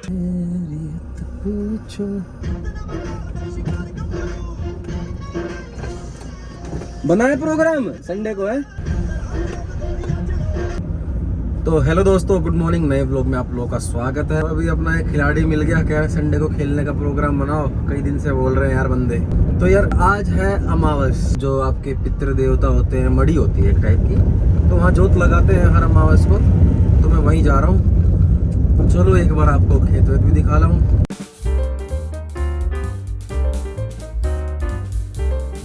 पूछो। बनाए programme Sunday को है। तो हेलो दोस्तों, गुड मॉर्निंग। नए व्लॉग में आप लोगों का स्वागत है। अभी अपना एक खिलाड़ी मिल गया, कह रहे संडे को खेलने का प्रोग्राम बनाओ। कई दिन से बोल रहे हैं यार बंदे। तो यार आज है अमावस, जो आपके पितृ देवता होते हैं, मड़ी होती है एक टाइप की, तो वहाँ जोत लगाते हैं हर अमावस को। तो मैं वहीं जा रहा हूँ। चलो एक बार आपको खेत वेत भी दिखा रहा हूँ।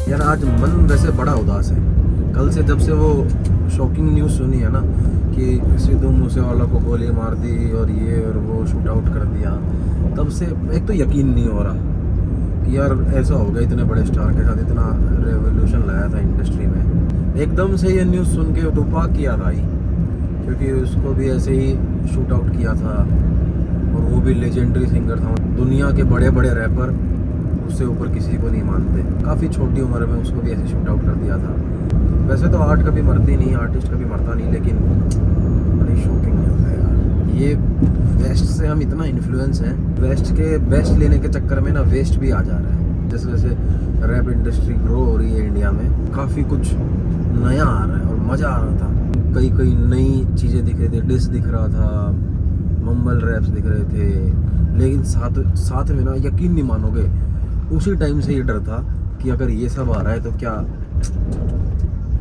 यार आज मन वैसे बड़ा उदास है। कल से जब से वो शॉकिंग न्यूज़ सुनी है ना कि सिद्धू मूसेवाला को गोली मार दी और ये और वो शूट आउट कर दिया, तब से एक तो यकीन नहीं हो रहा कि यार ऐसा हो गया। इतने बड़े स्टार के साथ इतना रेवोल्यूशन लाया था इंडस्ट्री में, एकदम से ये न्यूज़ सुन के टुपाक की याद आई, क्योंकि उसको भी ऐसे ही शूट आउट किया था और वो भी लेजेंडरी सिंगर था। दुनिया के बड़े बड़े रैपर उससे ऊपर किसी को नहीं मानते। काफ़ी छोटी उम्र में उसको भी ऐसे शूट आउट कर दिया था। वैसे तो आर्ट कभी मरती नहीं, आर्टिस्ट कभी मरता नहीं, लेकिन बड़ी शॉकिंग न्यूज़ है यार। ये वेस्ट से हम इतना इन्फ्लुएंस हैं, वेस्ट के बेस्ट लेने के चक्कर में ना वेस्ट भी आ जा रहा है। जैसे जैसे रैप इंडस्ट्री ग्रो हो रही है इंडिया में, काफ़ी कुछ नया आ रहा है और मज़ा आ रहा था। कई कई नई चीज़ें दिख रही थी, डिस दिख रहा था, मम्बल रैप्स दिख रहे थे, लेकिन साथ में ना यकीन नहीं मानोगे, उसी टाइम से ये डर था कि अगर ये सब आ रहा है तो क्या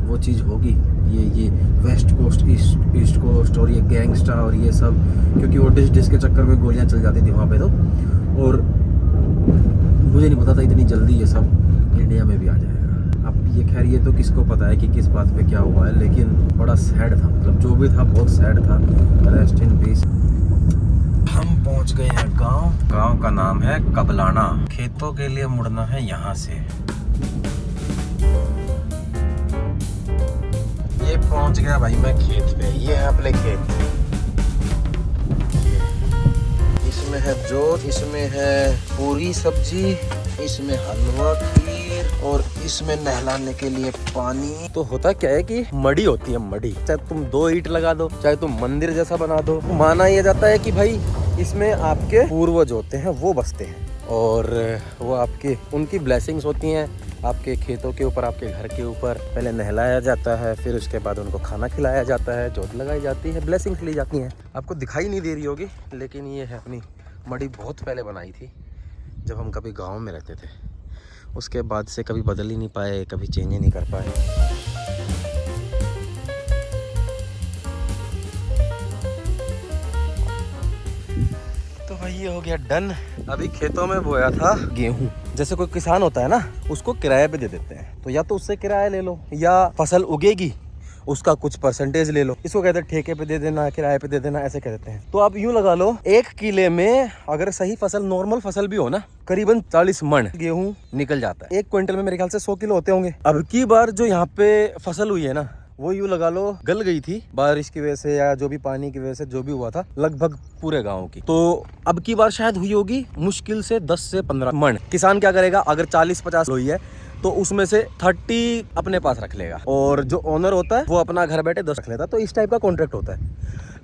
वो चीज़ होगी, ये वेस्ट कोस्ट ईस्ट कोस्ट और ये गैंगस्टर और ये सब, क्योंकि वो डिस के चक्कर में गोलियां चल जाती थी वहाँ पे तो। और मुझे नहीं पता था इतनी जल्दी ये सब इंडिया में भी आ जाएगा। अब ये खैर ये तो किसको पता है कि किस बात पे क्या हुआ है, लेकिन बड़ा सैड था। मतलब जो भी था बहुत सैड था। Rest in peace. हम पहुंच गए हैं गांव का नाम है कबलाना। खेतों के लिए मुड़ना है यहाँ से। ये पहुंच गया भाई मैं खेत पे। ये है अपने खेत। इसमें है जोत, इसमें है पूरी सब्जी, इसमें हलवा खीर और इसमें नहलाने के लिए पानी। तो होता क्या है कि मड़ी होती है, मड़ी। चाहे तुम 2 ईंट लगा दो, चाहे तुम मंदिर जैसा बना दो, माना यह जाता है कि भाई इसमें आपके पूर्वज होते हैं, वो बसते हैं और वो आपके उनकी ब्लेसिंग्स होती हैं आपके खेतों के ऊपर, आपके घर के ऊपर। पहले नहलाया जाता है, फिर उसके बाद उनको खाना खिलाया जाता है, जोत लगाई जाती है, ब्लेसिंग्स ली जाती हैं। आपको दिखाई नहीं दे रही होगी, लेकिन ये है अपनी मड़ी। बहुत पहले बनाई थी जब हम कभी गाँव में रहते थे। उसके बाद से कभी बदल ही नहीं पाए, कभी चेंज ही नहीं कर पाए। तो भाई ये हो गया डन। अभी खेतों में बोया था गेहूं। जैसे कोई किसान होता है ना, उसको किराए पे दे देते हैं, तो या तो उससे किराया ले लो, या फसल उगेगी उसका कुछ परसेंटेज ले लो। इसको कहते हैं ठेके पे दे देना, किराए पे दे देना, ऐसे कह देते हैं। तो आप यूं लगा लो, 1 किले में अगर सही फसल, नॉर्मल फसल भी हो ना, करीबन 40 मन गेहूं निकल जाता है। 1 क्विंटल में मेरे ख्याल से 100 किलो होते होंगे। अब की बार जो यहाँ पे फसल हुई है ना, वो यूं लगा लो गल गई थी बारिश की वजह से, या जो भी पानी की वजह से जो भी हुआ था, लगभग पूरे गांव की। तो अब की बार शायद हुई होगी मुश्किल से 10 से 15 मन। किसान क्या करेगा, अगर 40-50 हुई है तो उसमें से 30 अपने पास रख लेगा, और जो ओनर होता है वो अपना घर बैठे 10 रख लेता है। तो इस टाइप का कॉन्ट्रैक्ट होता है।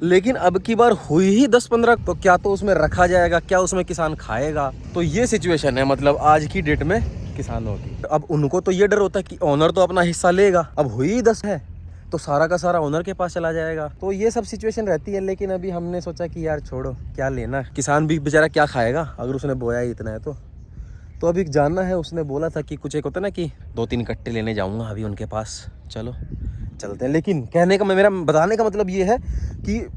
लेकिन अब की बार हुई ही 10-15, तो क्या तो उसमें रखा जाएगा, क्या उसमें किसान खाएगा। तो ये सिचुएशन है मतलब आज की डेट में किसानों की। अब उनको तो ये डर होता है कि ओनर तो अपना हिस्सा लेगा। अब हुई ही 10 है तो सारा का सारा ओनर के पास चला जाएगा। तो ये सब सिचुएशन रहती है। लेकिन अभी हमने सोचा कि यार छोड़ो, क्या लेना, किसान भी बेचारा क्या खाएगा अगर उसने बोया ही इतना है तो अभी जानना है। उसने बोला था कि कुछ एक होता है ना कि 2-3 कट्टे लेने जाऊंगा अभी उनके पास। चलो चलते हैं। लेकिन कहने का, मेरा बताने का मतलब ये है कि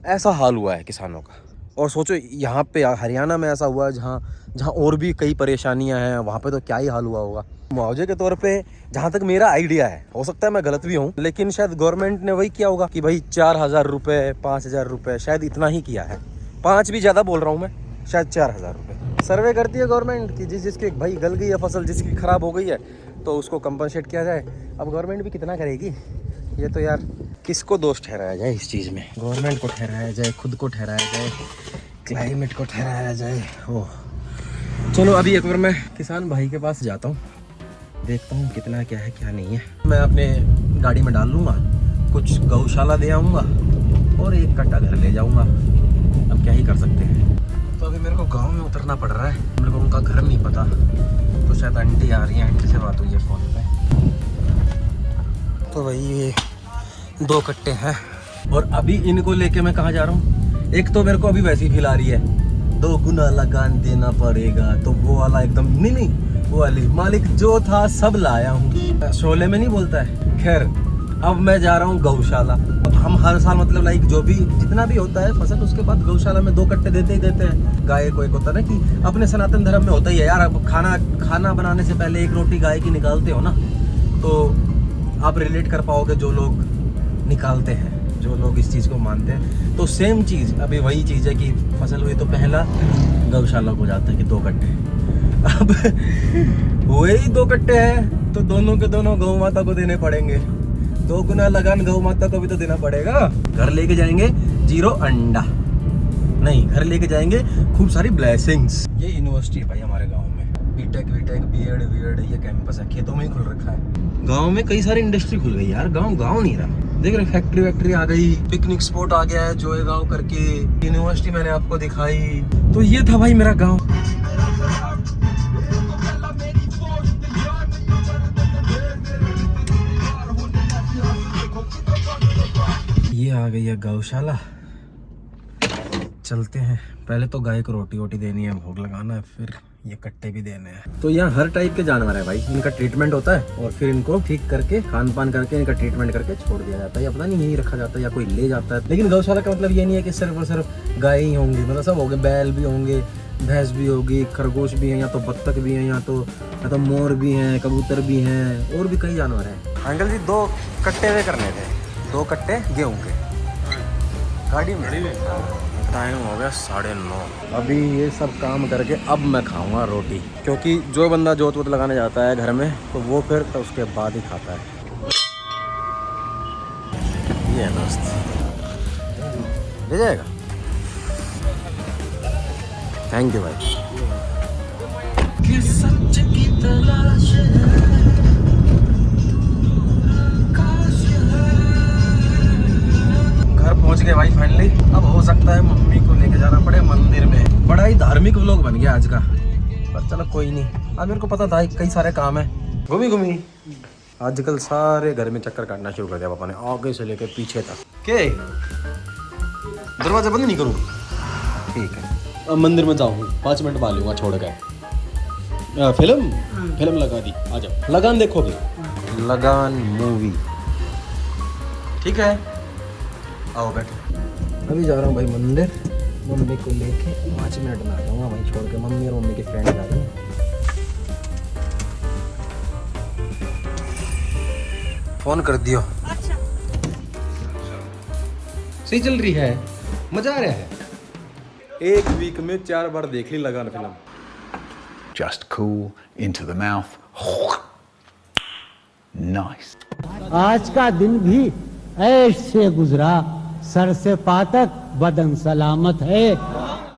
ऐसा हाल हुआ है किसानों का। और सोचो यहाँ पे हरियाणा में ऐसा हुआ है, जहाँ और भी कई परेशानियां हैं, वहाँ पे तो क्या ही हाल हुआ होगा। मुआवजे के तौर पे जहाँ तक मेरा आइडिया है, हो सकता है मैं गलत भी हूँ, लेकिन शायद गवर्नमेंट ने वही किया होगा कि भाई 4,000 रुपये, 5,000 रुपये, शायद इतना ही किया है। 5 भी ज़्यादा बोल रहा हूँ मैं, शायद 4,000 रुपये। सर्वे करती है गवर्नमेंट कि जिसकी भाई गल गई है फसल, जिसकी ख़राब हो गई है, तो उसको कंपनसेट किया जाए। अब गवर्नमेंट भी कितना करेगी, ये तो यार किसको दोष ठहराया जाए इस चीज़ में। गवर्नमेंट को ठहराया जाए, खुद को ठहराया जाए, क्लाइमेट को ठहराया जाए। ओह चलो अभी एक बार मैं किसान भाई के पास जाता हूँ, देखता हूँ कितना क्या है क्या नहीं है। मैं अपने गाड़ी में डाल लूँगा, कुछ गौशाला दे आऊँगा और 1 कट्टा घर ले जाऊँगा। अब क्या ही कर सकते हैं। तो अभी मेरे को गांव में उतरना पड़ रहा है, मेरे को उनका घर नहीं पता, तो शायद आंटी आ रही है, आंटी से बात हुई है फ़ोन पे। तो भाई ये 2 कट्टे हैं और अभी इनको लेके मैं कहाँ जा रहा हूँ। एक तो मेरे को अभी वैसी फील आ रही है 2 गुना लगान देना पड़ेगा, तो वो वाला एकदम नहीं वो वाली मालिक जो था सब लाया हूँ, शोले में नहीं बोलता है। खैर अब मैं जा रहा हूँ गौशाला। हम हर साल मतलब लाइक जो भी जितना भी होता है फसल, उसके बाद गौशाला में 2 कट्टे देते ही देते हैं गाय को। एक होता है ना कि अपने सनातन धर्म में होता ही है यार, अब खाना बनाने से पहले 1 रोटी गाय की निकालते हो ना, तो आप रिलेट कर पाओगे जो लोग निकालते हैं, जो लोग इस चीज़ को मानते हैं। तो सेम चीज़ अभी वही चीज़ है कि फसल हुई तो पहला गौशाला को जाता है कि 2 कट्टे। अब वही 2 कट्टे हैं तो दोनों के दोनों गौ माता को देने पड़ेंगे। 2 गुना लगान गौ माता को भी तो देना पड़ेगा। घर लेके जाएंगे 0 अंडा नहीं, घर लेके जाएंगे खूब सारी ब्लेसिंग्स। ये यूनिवर्सिटी है भाई हमारे गाँव में, बीटेक बीएड ये कैंपस है, खेतों में ही खुल रखा है। गांव में कई सारी इंडस्ट्री खुल गई यार, गांव नहीं रहा। देख रहे फैक्ट्री आ गई, पिकनिक स्पॉट आ गया है जोए गांव करके, यूनिवर्सिटी मैंने आपको दिखाई। तो ये था भाई मेरा गांव। ये आ गई है गौशाला, चलते हैं। पहले तो गाय को रोटी वोटी देनी है, भोग लगाना है, फिर ये कट्टे भी देने हैं। तो यहाँ हर टाइप के जानवर है भाई, इनका ट्रीटमेंट होता है और फिर इनको ठीक करके खान पान करके इनका ट्रीटमेंट करके छोड़ दिया जाता है, या पता नहीं यहीं रखा जाता है या कोई ले जाता है। लेकिन गौशाला का मतलब ये नहीं है कि सिर्फ और सिर्फ गाय ही होंगी, मतलब सब होंगे, बैल भी होंगे, भैंस भी होगी, खरगोश भी हैं, या तो बत्तख भी हैं, या तो मोर भी हैं, कबूतर भी हैं, और भी कई जानवर हैं। अंकल जी 2 कट्टे वे करने थे, 2 कट्टे गेहूँ के गाड़ी में। टाइम हो गया 9:30। अभी ये सब काम करके अब मैं खाऊंगा रोटी, क्योंकि जो बंदा जोत वोत लगाने जाता है घर में तो वो फिर तो उसके बाद ही खाता है। ये दोस्त ले जाएगा, थैंक यू भाई। सच की तलाश पहुंच गए भाई फाइनली। अब हो सकता है मम्मी को लेके जाना पड़े मंदिर में। बड़ा ही धार्मिक व्लॉग बन गया आज का, पर चलो कोई नहीं। अब मेरे को पता था कई सारे काम है। घूमी आजकल सारे घर में चक्कर काटना शुरू कर दिया पापा ने, आगे से लेके पीछे तक। के दरवाजा बंद नहीं करूँ? ठीक है, अब मंदिर में जाऊँ, 5 मिनट बाद लूँगा छोड़ कर। फिल्म लगा दी, आ जाओ। लगान देखोगे? लगान मूवी, ठीक है आओ बैठो। अभी जा रहा हूँ भाई मंदिर, मम्मी को लेके 5 मिनट में आ जाऊँगा वहीं छोड़ के। मम्मी और मम्मी के फ्रेंड आ गए। फोन कर दियो। अच्छा सही चल रही है, मजा आ रहा है। 1 वीक में 4 बार देख ली लगान film. Just cool into the mouth. Nice. आज का दिन भी ऐश से गुजरा, सर से पातक बदन सलामत है।